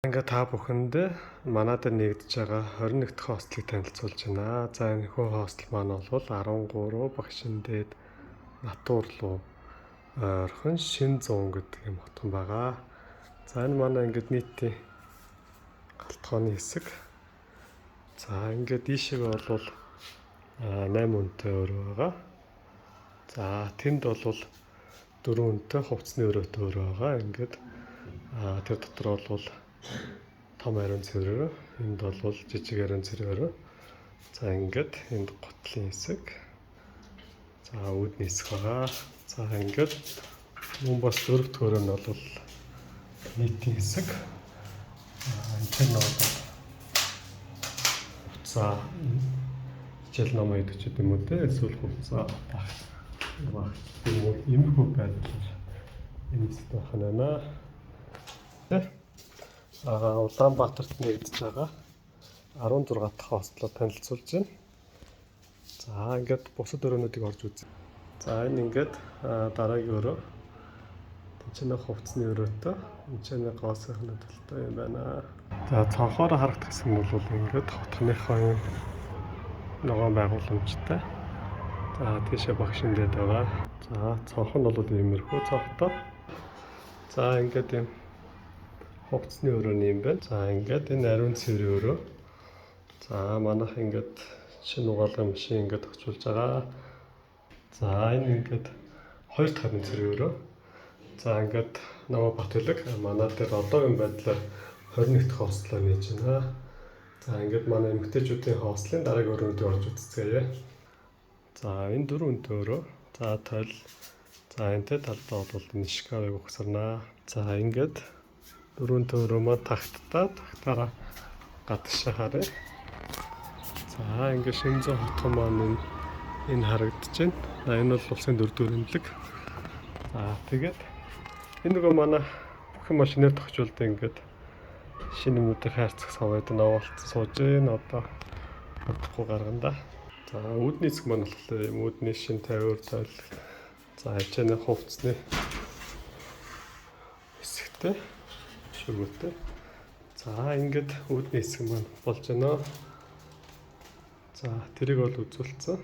Ингээ та бүхэнд манад нэгдэж байгаа 21 дахь хостлыг танилцуулж байна. За энэ хүү хостел маань бол 13 багшин дээд натур руу ойрхон шин 100 гэдэг юм хотхон байгаа. За энэ манай ингээд нийтийн галтгооны хэсэг. За ингээд ийшээ бол 8 үнэтэй өрөө байгаа. За тэнд бол 4 үнэтэй хувцсны өрөөтэй өрөө байгаа. Ингээд тэр дотор бол том ариун цэврээр, энд бол жижиг ариун цэврээр. За ингээд энд готлын хэсэг. За үүдний хэсэг байгаа. За ингээд мөн бас дөрөвт өрөө нь бол нийтийн хэсэг. Энэ нь бол за хичээл ном идэж гэдэг юм уу те, эсвэл хувцас баг иймэрхүү байдлаар энэ хэсэгт байх нь байна. Улаанбаатарт нэгдэж байгаа 16 дахь хостлоо танилцуулж байна. За ингээд бусад өрөөнүүдийг орж үзье. За энэ ингээд дараагийн өрөө. Тэнцэнэ хувцсны өрөөтэй. Тэнцэнэ гоосны төлөлтэй юм байна. За цонхоор харагдах хэсэг нь бол ингээд хотхныхоо ногоон байгууламжтай. За тийшээ багшин дээд байгаа. За цонх нь бол иймэрхүү цонхтой. За ингээд юм хувцсны өрөөний юм байна. За ингээд энэ ариун цэврийн өрөө. За манайх ингээд шинэ угаалгын машин ингээд тогтчулж байгаа. За энэ ингээд 2 дахь ариун цэврийн өрөө. За ингээд намайг Батөлөг манай дээр одоогийн байдлаар 21 дахь хостлоо нээж байна. За ингээд манай эмэгтэйчүүдийн хостлын дараагийн өрөөндөө орж үзцгээе. За энэ 4 үнэтэй өрөө. За тойл. За энэтэй талдаа бол энэ шкафыг угсарнаа. За ингээд 4 төрөө маань тагтаараа гадагшаа харъя. За ингээд Шинзэн хотхон маань энэ харагдаж байна. Энэ бол улсын 4-р эмнэлэг. За тэгээд энэ нөгөө манай бүх машинаар тогтчулдаг ингээд шинэ юмнуудыг хайрцах совоод наваалцсан сууж байна. Одоо бодохгүй гаргана да. За үүдний хэсэг маань болохоор юм үүдний шин 50-р тойл. За хичээнэ хувцсны хэсэгтэй. Шүргүүтэй. За ингээд үүдний хэсэг маань болж байна. За тэрийг бол үзүүлсэн.